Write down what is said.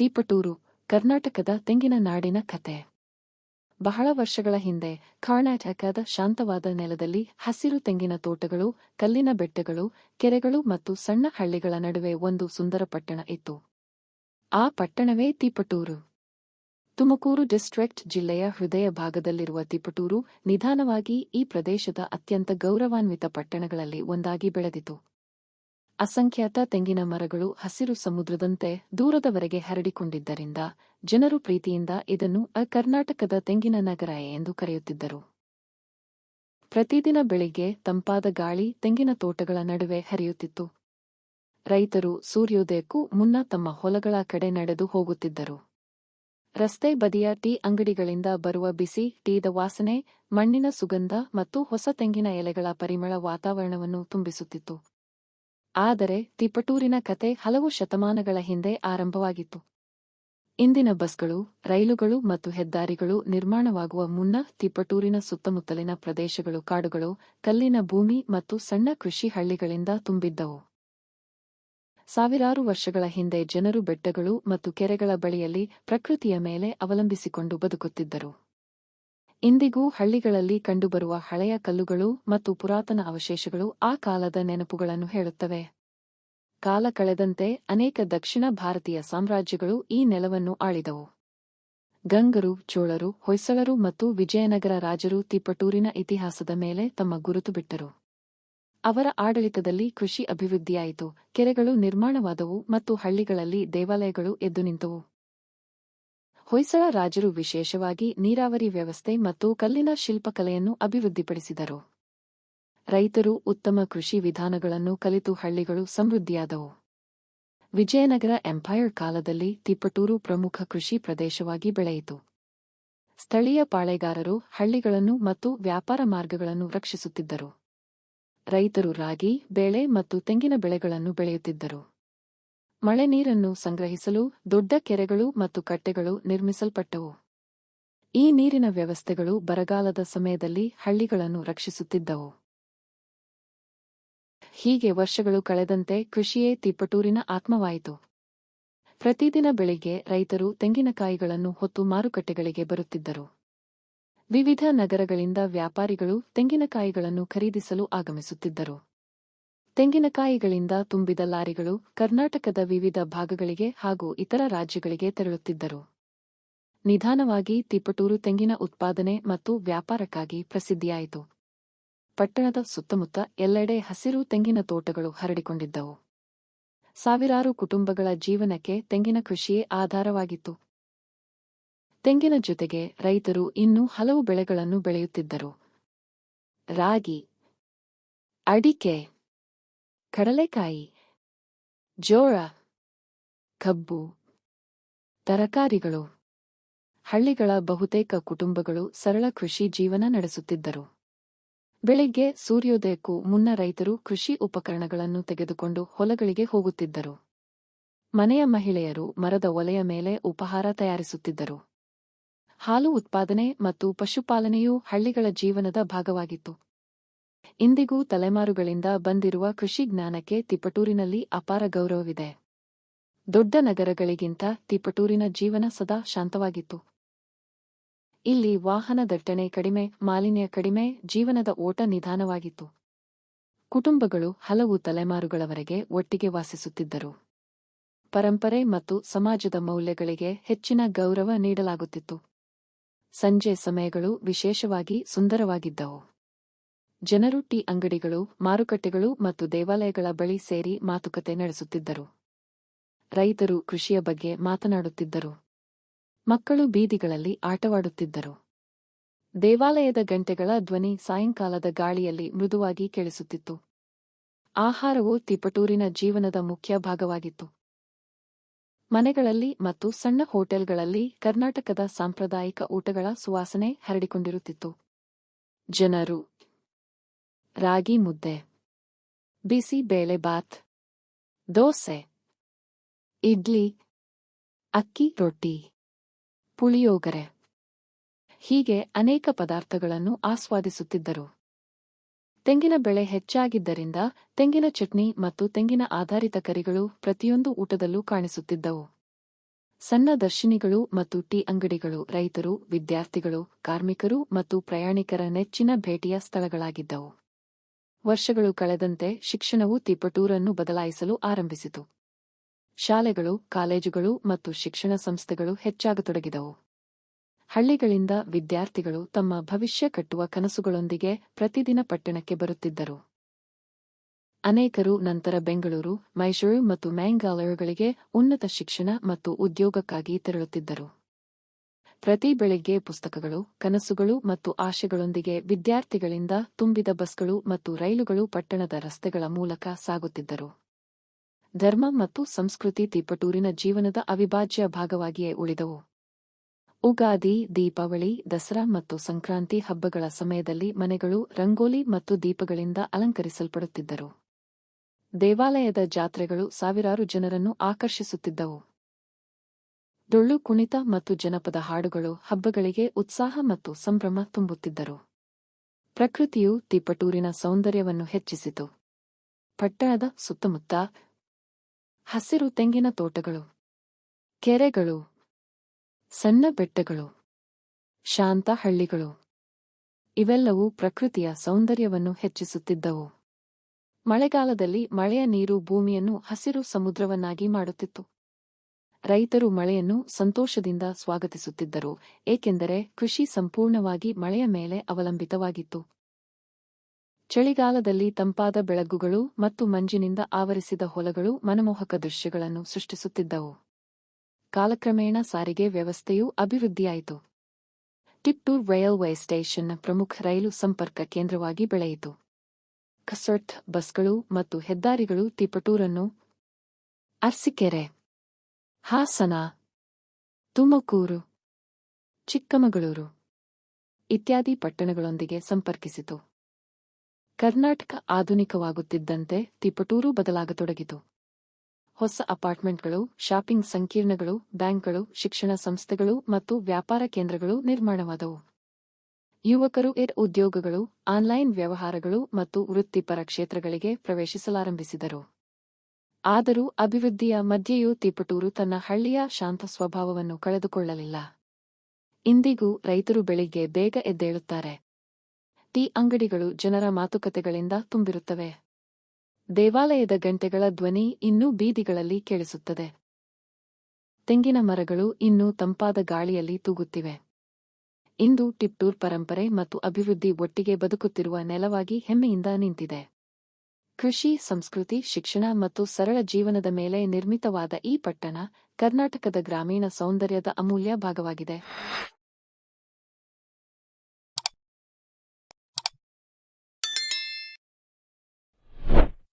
ತೀಪಟೂರು, ಕರ್ನಾಟಕದ ತೆಂಗಿನ ನಾಡಿನ ಕತೆ. ಬಹಳ ವರ್ಷಗಳ ಹಿಂದೆ ಕರ್ನಾಟಕದ ಶಾಂತವಾದ ನೆಲದಲ್ಲಿ ಹಸಿರು ತೆಂಗಿನ ತೋಟಗಳು, ಕಲ್ಲಿನ ಬೆಟ್ಟಗಳು, ಕೆರೆಗಳು ಮತ್ತು ಸಣ್ಣ ಹಳ್ಳಿಗಳ ನಡುವೆ ಒಂದು ಸುಂದರ ಪಟ್ಟಣ ಇತ್ತು. ಆ ಪಟ್ಟಣವೇ ತೀಪಟೂರು. ತುಮಕೂರು ಡಿಸ್ಟ್ರಿಕ್ಟ್ ಜಿಲ್ಲೆಯ ಹೃದಯ ಭಾಗದಲ್ಲಿರುವ ತೀಪಟೂರು ನಿಧಾನವಾಗಿ ಈ ಪ್ರದೇಶದ ಅತ್ಯಂತ ಗೌರವಾನ್ವಿತ ಪಟ್ಟಣಗಳಲ್ಲಿ ಒಂದಾಗಿ ಬೆಳೆದಿತು. ಅಸಂಖ್ಯಾತ ತೆಂಗಿನ ಮರಗಳು ಹಸಿರು ಸಮುದ್ರದಂತೆ ದೂರದವರೆಗೆ ಹರಡಿಕೊಂಡಿದ್ದರಿಂದ ಜನರು ಪ್ರೀತಿಯಿಂದ ಇದನ್ನು ಕರ್ನಾಟಕದ ತೆಂಗಿನ ನಗರ ಎಂದು ಕರೆಯುತ್ತಿದ್ದರು. ಪ್ರತಿದಿನ ಬೆಳಿಗ್ಗೆ ತಂಪಾದ ಗಾಳಿ ತೆಂಗಿನ ತೋಟಗಳ ನಡುವೆ ಹರಿಯುತ್ತಿತ್ತು. ರೈತರು ಸೂರ್ಯೋದಯಕ್ಕೂ ಮುನ್ನ ತಮ್ಮ ಹೊಲಗಳ ಕಡೆ ನಡೆದು ಹೋಗುತ್ತಿದ್ದರು. ರಸ್ತೆ ಬದಿಯ ಟೀ ಅಂಗಡಿಗಳಿಂದ ಬರುವ ಬಿಸಿ ಟೀದ ವಾಸನೆ, ಮಣ್ಣಿನ ಸುಗಂಧ ಮತ್ತು ಹೊಸ ತೆಂಗಿನ ಎಲೆಗಳ ಪರಿಮಳ ವಾತಾವರಣವನ್ನು ತುಂಬಿಸುತ್ತಿತ್ತು. ಆದರೆ ತೀಪಟೂರಿನ ಕತೆ ಹಲವು ಶತಮಾನಗಳ ಹಿಂದೆ ಆರಂಭವಾಗಿತ್ತು. ಇಂದಿನ ಬಸ್ಗಳು, ರೈಲುಗಳು ಮತ್ತು ಹೆದ್ದಾರಿಗಳು ನಿರ್ಮಾಣವಾಗುವ ಮುನ್ನ ತೀಪಟೂರಿನ ಸುತ್ತಮುತ್ತಲಿನ ಪ್ರದೇಶಗಳು ಕಾಡುಗಳು, ಕಲ್ಲಿನ ಭೂಮಿ ಮತ್ತು ಸಣ್ಣ ಕೃಷಿ ಹಳ್ಳಿಗಳಿಂದ ತುಂಬಿದ್ದವು. ಸಾವಿರಾರು ವರ್ಷಗಳ ಹಿಂದೆ ಜನರು ಬೆಟ್ಟಗಳು ಮತ್ತು ಕೆರೆಗಳ ಬಳಿಯಲ್ಲಿ ಪ್ರಕೃತಿಯ ಮೇಲೆ ಅವಲಂಬಿಸಿಕೊಂಡು ಬದುಕುತ್ತಿದ್ದರು. ಇಂದಿಗೂ ಹಳ್ಳಿಗಳಲ್ಲಿ ಕಂಡುಬರುವ ಹಳೆಯ ಕಲ್ಲುಗಳು ಮತ್ತು ಪುರಾತನ ಅವಶೇಷಗಳು ಆ ಕಾಲದ ನೆನಪುಗಳನ್ನು ಹೇಳುತ್ತವೆ. ಕಾಲ ಕಳೆದಂತೆ ಅನೇಕ ದಕ್ಷಿಣ ಭಾರತೀಯ ಸಾಮ್ರಾಜ್ಯಗಳು ಈ ನೆಲವನ್ನು ಆಳಿದವು. ಗಂಗರು, ಚೋಳರು, ಹೊಯ್ಸಳರು ಮತ್ತು ವಿಜಯನಗರ ರಾಜರು ತೀಪಟೂರಿನ ಇತಿಹಾಸದ ಮೇಲೆ ತಮ್ಮ ಗುರುತು ಬಿಟ್ಟರು. ಅವರ ಆಡಳಿತದಲ್ಲಿ ಕೃಷಿ ಅಭಿವೃದ್ಧಿಯಾಯಿತು, ಕೆರೆಗಳು ನಿರ್ಮಾಣವಾದವು ಮತ್ತು ಹಳ್ಳಿಗಳಲ್ಲಿ ದೇವಾಲಯಗಳು ಎದ್ದು ನಿಂತವು. ಹೊಯ್ಸಳ ರಾಜರು ವಿಶೇಷವಾಗಿ ನೀರಾವರಿ ವ್ಯವಸ್ಥೆ ಮತ್ತು ಕಲ್ಲಿನ ಶಿಲ್ಪಕಲೆಯನ್ನು ಅಭಿವೃದ್ಧಿಪಡಿಸಿದರು. ರೈತರು ಉತ್ತಮ ಕೃಷಿ ವಿಧಾನಗಳನ್ನು ಕಲಿತು ಹಳ್ಳಿಗಳು ಸಮೃದ್ಧಿಯಾದವು. ವಿಜಯನಗರ ಎಂಪೈರ್ ಕಾಲದಲ್ಲಿ ತೀಪಟೂರು ಪ್ರಮುಖ ಕೃಷಿ ಪ್ರದೇಶವಾಗಿ ಬೆಳೆಯಿತು. ಸ್ಥಳೀಯ ಪಾಳೆಗಾರರು ಹಳ್ಳಿಗಳನ್ನು ಮತ್ತು ವ್ಯಾಪಾರ ಮಾರ್ಗಗಳನ್ನು ರಕ್ಷಿಸುತ್ತಿದ್ದರು. ರೈತರು ರಾಗಿ, ಬೇಳೆ ಮತ್ತು ತೆಂಗಿನ ಬೆಳೆಗಳನ್ನು ಬೆಳೆಯುತ್ತಿದ್ದರು. ಮಳೆ ನೀರನ್ನು ಸಂಗ್ರಹಿಸಲು ದೊಡ್ಡ ಕೆರೆಗಳು ಮತ್ತು ಕಟ್ಟೆಗಳು ನಿರ್ಮಿಸಲ್ಪಟ್ಟವು. ಈ ನೀರಿನ ವ್ಯವಸ್ಥೆಗಳು ಬರಗಾಲದ ಸಮಯದಲ್ಲಿ ಹಳ್ಳಿಗಳನ್ನು ರಕ್ಷಿಸುತ್ತಿದ್ದವು. ಹೀಗೆ ವರ್ಷಗಳು ಕಳೆದಂತೆ ಕೃಷಿಯೇ ತೀಪಟೂರಿನ ಆತ್ಮವಾಯಿತು. ಪ್ರತಿದಿನ ಬೆಳಿಗ್ಗೆ ರೈತರು ತೆಂಗಿನಕಾಯಿಗಳನ್ನು ಹೊತ್ತು ಮಾರುಕಟ್ಟೆಗಳಿಗೆ ಬರುತ್ತಿದ್ದರು. ವಿವಿಧ ನಗರಗಳಿಂದ ವ್ಯಾಪಾರಿಗಳು ತೆಂಗಿನಕಾಯಿಗಳನ್ನು ಖರೀದಿಸಲು ಆಗಮಿಸುತ್ತಿದ್ದರು. ತೆಂಗಿನಕಾಯಿಗಳಿಂದ ತುಂಬಿದ ಲಾರಿಗಳು ಕರ್ನಾಟಕದ ವಿವಿಧ ಭಾಗಗಳಿಗೆ ಹಾಗೂ ಇತರ ರಾಜ್ಯಗಳಿಗೆ ತೆರಳುತ್ತಿದ್ದರು. ನಿಧಾನವಾಗಿ ತೀಪಟೂರು ತೆಂಗಿನ ಉತ್ಪಾದನೆ ಮತ್ತು ವ್ಯಾಪಾರಕ್ಕಾಗಿ ಪ್ರಸಿದ್ಧಿಯಾಯಿತು. ಪಟ್ಟಣದ ಸುತ್ತಮುತ್ತ ಎಲ್ಲೆಡೆ ಹಸಿರು ತೆಂಗಿನ ತೋಟಗಳು ಹರಡಿಕೊಂಡಿದ್ದವು. ಸಾವಿರಾರು ಕುಟುಂಬಗಳ ಜೀವನಕ್ಕೆ ತೆಂಗಿನ ಕೃಷಿಯೇ ಆಧಾರವಾಗಿತ್ತು. ತೆಂಗಿನ ಜೊತೆಗೆ ರೈತರು ಇನ್ನೂ ಹಲವು ಬೆಳೆಗಳನ್ನು ಬೆಳೆಯುತ್ತಿದ್ದರು. ರಾಗಿ, ಅಡಿಕೆ, ಕಡಲೆಕಾಯಿ, ಜೋಳ, ಕಬ್ಬು, ತರಕಾರಿಗಳು. ಹಳ್ಳಿಗಳ ಬಹುತೇಕ ಕುಟುಂಬಗಳು ಸರಳ ಕೃಷಿ ಜೀವನ ನಡೆಸುತ್ತಿದ್ದರು. ಬೆಳಿಗ್ಗೆ ಸೂರ್ಯೋದಯಕ್ಕೂ ಮುನ್ನ ರೈತರು ಕೃಷಿ ಉಪಕರಣಗಳನ್ನು ತೆಗೆದುಕೊಂಡು ಹೊಲಗಳಿಗೆ ಹೋಗುತ್ತಿದ್ದರು. ಮನೆಯ ಮಹಿಳೆಯರು ಮರದ ಒಲೆಯ ಮೇಲೆ ಉಪಹಾರ ತಯಾರಿಸುತ್ತಿದ್ದರು. ಹಾಲು ಉತ್ಪಾದನೆ ಮತ್ತು ಪಶುಪಾಲನೆಯೂ ಹಳ್ಳಿಗಳ ಜೀವನದ ಭಾಗವಾಗಿತ್ತು. ಇಂದಿಗೂ ತಲೆಮಾರುಗಳಿಂದ ಬಂದಿರುವ ಕೃಷಿ ಜ್ಞಾನಕ್ಕೆ ತೀಪಟೂರಿನಲ್ಲಿ ಅಪಾರ ಗೌರವವಿದೆ. ದೊಡ್ಡ ನಗರಗಳಿಗಿಂತ ತೀಪಟೂರಿನ ಜೀವನ ಸದಾ ಶಾಂತವಾಗಿತ್ತು. ಇಲ್ಲಿ ವಾಹನ ದಟ್ಟಣೆ ಕಡಿಮೆ, ಮಾಲಿನ್ಯ ಕಡಿಮೆ, ಜೀವನದ ಓಟ ನಿಧಾನವಾಗಿತ್ತು. ಕುಟುಂಬಗಳು ಹಲವು ತಲೆಮಾರುಗಳವರೆಗೆ ಒಟ್ಟಿಗೆ ವಾಸಿಸುತ್ತಿದ್ದರು. ಪರಂಪರೆ ಮತ್ತು ಸಮಾಜದ ಮೌಲ್ಯಗಳಿಗೆ ಹೆಚ್ಚಿನ ಗೌರವ ನೀಡಲಾಗುತ್ತಿತ್ತು. ಸಂಜೆ ಸಮಯಗಳು ವಿಶೇಷವಾಗಿ ಸುಂದರವಾಗಿದ್ದವು. ಜನರು ಟೀ ಅಂಗಡಿಗಳು, ಮಾರುಕಟ್ಟೆಗಳು ಮತ್ತು ದೇವಾಲಯಗಳ ಬಳಿ ಸೇರಿ ಮಾತುಕತೆ ನಡೆಸುತ್ತಿದ್ದರು. ರೈತರು ಕೃಷಿಯ ಬಗ್ಗೆ ಮಾತನಾಡುತ್ತಿದ್ದರು. ಮಕ್ಕಳು ಬೀದಿಗಳಲ್ಲಿ ಆಟವಾಡುತ್ತಿದ್ದರು. ದೇವಾಲಯದ ಗಂಟೆಗಳ ಧ್ವನಿ ಸಾಯಂಕಾಲದ ಗಾಳಿಯಲ್ಲಿ ಮೃದುವಾಗಿ ಕೇಳಿಸುತ್ತಿತ್ತು. ಆಹಾರವು ತೀಪಟೂರಿನ ಜೀವನದ ಮುಖ್ಯ ಭಾಗವಾಗಿತ್ತು. ಮನೆಗಳಲ್ಲಿ ಮತ್ತು ಸಣ್ಣ ಹೋಟೆಲ್ಗಳಲ್ಲಿ ಕರ್ನಾಟಕದ ಸಾಂಪ್ರದಾಯಿಕ ಊಟಗಳ ಸುವಾಸನೆ ಹರಡಿಕೊಂಡಿರುತ್ತಿತ್ತು. ಜನರು ರಾಗಿ ಮುದ್ದೆ, ಬಿಸಿ ಬೇಳೆ ಬಾತ್, ದೋಸೆ, ಇಡ್ಲಿ, ಅಕ್ಕಿ ರೊಟ್ಟಿ, ಪುಳಿಯೋಗರೆ ಹೀಗೆ ಅನೇಕ ಪದಾರ್ಥಗಳನ್ನು ಆಸ್ವಾದಿಸುತ್ತಿದ್ದರು. ತೆಂಗಿನ ಬೆಳೆ ಹೆಚ್ಚಾಗಿದ್ದರಿಂದ ತೆಂಗಿನ ಚಟ್ನಿ ಮತ್ತು ತೆಂಗಿನ ಆಧಾರಿತ ಕರಿಗಳು ಪ್ರತಿಯೊಂದು ಊಟದಲ್ಲೂ ಕಾಣಿಸುತ್ತಿದ್ದವು. ಸಣ್ಣ ದರ್ಶಿನಿಗಳು ಮತ್ತು ಟೀ ಅಂಗಡಿಗಳು ರೈತರು, ವಿದ್ಯಾರ್ಥಿಗಳು, ಕಾರ್ಮಿಕರು ಮತ್ತು ಪ್ರಯಾಣಿಕರ ನೆಚ್ಚಿನ ಭೇಟಿಯ ಸ್ಥಳಗಳಾಗಿದ್ದವು. ವರ್ಷಗಳು ಕಳೆದಂತೆ ಶಿಕ್ಷಣವು ತಿಪಟೂರನ್ನು ಬದಲಾಯಿಸಲು ಆರಂಭಿಸಿತು. ಶಾಲೆಗಳು, ಕಾಲೇಜುಗಳು ಮತ್ತು ಶಿಕ್ಷಣ ಸಂಸ್ಥೆಗಳು ಹೆಚ್ಚಾಗತೊಡಗಿದವು. ಹಳ್ಳಿಗಳಿಂದ ವಿದ್ಯಾರ್ಥಿಗಳು ತಮ್ಮ ಭವಿಷ್ಯ ಕಟ್ಟುವ ಕನಸುಗಳೊಂದಿಗೆ ಪ್ರತಿದಿನ ಪಟ್ಟಣಕ್ಕೆ ಬರುತ್ತಿದ್ದರು. ಅನೇಕರು ನಂತರ ಬೆಂಗಳೂರು, ಮೈಸೂರು ಮತ್ತು ಮ್ಯಾಂಗಾಲೂರುಗಳಿಗೆ ಉನ್ನತ ಶಿಕ್ಷಣ ಮತ್ತು ಉದ್ಯೋಗಕ್ಕಾಗಿ ತೆರಳುತ್ತಿದ್ದರು. ಪ್ರತಿ ಬೆಳಿಗ್ಗೆ ಪುಸ್ತಕಗಳು, ಕನಸುಗಳು ಮತ್ತು ಆಶೆಗಳೊಂದಿಗೆ ವಿದ್ಯಾರ್ಥಿಗಳಿಂದ ತುಂಬಿದ ಬಸ್ಗಳು ಮತ್ತು ರೈಲುಗಳು ಪಟ್ಟಣದ ರಸ್ತೆಗಳ ಮೂಲಕ ಸಾಗುತ್ತಿದ್ದರು. ಧರ್ಮ ಮತ್ತು ಸಂಸ್ಕೃತಿ ತಿಪಟೂರಿನ ಜೀವನದ ಅವಿಭಾಜ್ಯ ಭಾಗವಾಗಿಯೇ ಉಳಿದವು. ಉಗಾದಿ, ದೀಪಾವಳಿ, ದಸರಾ ಮತ್ತು ಸಂಕ್ರಾಂತಿ ಹಬ್ಬಗಳ ಸಮಯದಲ್ಲಿ ಮನೆಗಳು ರಂಗೋಲಿ ಮತ್ತು ದೀಪಗಳಿಂದ ಅಲಂಕರಿಸಲ್ಪಡುತ್ತಿದ್ದರು. ದೇವಾಲಯದ ಜಾತ್ರೆಗಳು ಸಾವಿರಾರು ಜನರನ್ನು ಆಕರ್ಷಿಸುತ್ತಿದ್ದವು. ಡೊಳ್ಳು ಕುಣಿತ ಮತ್ತು ಜನಪದ ಹಾಡುಗಳು ಹಬ್ಬಗಳಿಗೆ ಉತ್ಸಾಹ ಮತ್ತು ಸಂಭ್ರಮ ತುಂಬುತ್ತಿದ್ದರು. ಪ್ರಕೃತಿಯು ತಿಪಟೂರಿನ ಸೌಂದರ್ಯವನ್ನು ಹೆಚ್ಚಿಸಿತು. ಪಟ್ಟಣದ ಸುತ್ತಮುತ್ತ ಹಸಿರು ತೆಂಗಿನ ತೋಟಗಳು, ಕೆರೆಗಳು, ಸಣ್ಣ ಬೆಟ್ಟಗಳು, ಶಾಂತ ಹಳ್ಳಿಗಳು ಇವೆಲ್ಲವೂ ಪ್ರಕೃತಿಯ ಸೌಂದರ್ಯವನ್ನು ಹೆಚ್ಚಿಸುತ್ತಿದ್ದವು. ಮಳೆಗಾಲದಲ್ಲಿ ಮಳೆಯ ನೀರು ಭೂಮಿಯನ್ನು ಹಸಿರು ಸಮುದ್ರವನ್ನಾಗಿ ಮಾಡುತ್ತಿತ್ತು. ರೈತರು ಮಳೆಯನ್ನು ಸಂತೋಷದಿಂದ ಸ್ವಾಗತಿಸುತ್ತಿದ್ದರು, ಏಕೆಂದರೆ ಕೃಷಿ ಸಂಪೂರ್ಣವಾಗಿ ಮಳೆಯ ಮೇಲೆ ಅವಲಂಬಿತವಾಗಿತ್ತು. ಚಳಿಗಾಲದಲ್ಲಿ ತಂಪಾದ ಬೆಳಗುಗಳು ಮತ್ತು ಮಂಜಿನಿಂದ ಆವರಿಸಿದ ಹೊಲಗಳು ಮನಮೋಹಕ ದೃಶ್ಯಗಳನ್ನು ಸೃಷ್ಟಿಸುತ್ತಿದ್ದವು. ಕಾಲಕ್ರಮೇಣ ಸಾರಿಗೆ ವ್ಯವಸ್ಥೆಯೂ ಅಭಿವೃದ್ಧಿಯಾಯಿತು. ಟಿಪ್ಟೂರ್ ರೈಲ್ವೆ ಸ್ಟೇಷನ್ ಪ್ರಮುಖ ರೈಲು ಸಂಪರ್ಕ ಕೇಂದ್ರವಾಗಿ ಬೆಳೆಯಿತು. ಕಸರ್ಟ್ ಬಸ್ಗಳು ಮತ್ತು ಹೆದ್ದಾರಿಗಳು ತಿಪಟೂರನ್ನು ಅರಸೀಕೆರೆ, ಹಾಸನ, ತುಮಕೂರು, ಚಿಕ್ಕಮಗಳೂರು ಇತ್ಯಾದಿ ಪಟ್ಟಣಗಳೊಂದಿಗೆ ಸಂಪರ್ಕಿಸಿತು. ಕರ್ನಾಟಕ ಆಧುನಿಕವಾಗುತ್ತಿದ್ದಂತೆ ತಿಪಟೂರು ಬದಲಾಗತೊಡಗಿತು. ಹೊಸ ಅಪಾರ್ಟ್ಮೆಂಟ್ಗಳು, ಶಾಪಿಂಗ್ ಸಂಕೀರ್ಣಗಳು, ಬ್ಯಾಂಕ್ಗಳು, ಶಿಕ್ಷಣ ಸಂಸ್ಥೆಗಳು ಮತ್ತು ವ್ಯಾಪಾರ ಕೇಂದ್ರಗಳು ನಿರ್ಮಾಣವಾದವು. ಯುವಕರು ಉದ್ಯೋಗಗಳು, ಆನ್ಲೈನ್ ವ್ಯವಹಾರಗಳು ಮತ್ತು ವೃತ್ತಿಪರ ಕ್ಷೇತ್ರಗಳಿಗೆ ಪ್ರವೇಶಿಸಲಾರಂಭಿಸಿದರು. ಆದರೂ ಅಭಿವೃದ್ಧಿಯ ಮಧ್ಯೆಯೂ ತಿಪಟೂರು ತನ್ನ ಹಳ್ಳಿಯ ಶಾಂತ ಸ್ವಭಾವವನ್ನು ಕಳೆದುಕೊಳ್ಳಲಿಲ್ಲ. ಇಂದಿಗೂ ರೈತರು ಬೆಳಿಗ್ಗೆ ಬೇಗ ಎದ್ದೇಳುತ್ತಾರೆ. ಟೀ ಅಂಗಡಿಗಳು ಜನರ ಮಾತುಕತೆಗಳಿಂದ ತುಂಬಿರುತ್ತವೆ. ದೇವಾಲಯದ ಗಂಟೆಗಳ ಧ್ವನಿ ಇನ್ನೂ ಬೀದಿಗಳಲ್ಲಿ ಕೇಳಿಸುತ್ತದೆ. ತೆಂಗಿನ ಮರಗಳು ಇನ್ನೂ ತಂಪಾದ ಗಾಳಿಯಲ್ಲಿ ತೂಗುತ್ತಿವೆ. ಇಂದು ಟಿಪ್ಟೂರ್ ಪರಂಪರೆ ಮತ್ತು ಅಭಿವೃದ್ಧಿ ಒಟ್ಟಿಗೆ ಬದುಕುತ್ತಿರುವ ನೆಲವಾಗಿ ಹೆಮ್ಮೆಯಿಂದ ನಿಂತಿದೆ. ಕೃಷಿ, ಸಂಸ್ಕೃತಿ, ಶಿಕ್ಷಣ ಮತ್ತು ಸರಳ ಜೀವನದ ಮೇಲೆ ನಿರ್ಮಿತವಾದ ಈ ಪಟ್ಟಣ ಕರ್ನಾಟಕದ ಗ್ರಾಮೀಣ ಸೌಂದರ್ಯದ ಅಮೂಲ್ಯ ಭಾಗವಾಗಿದೆ.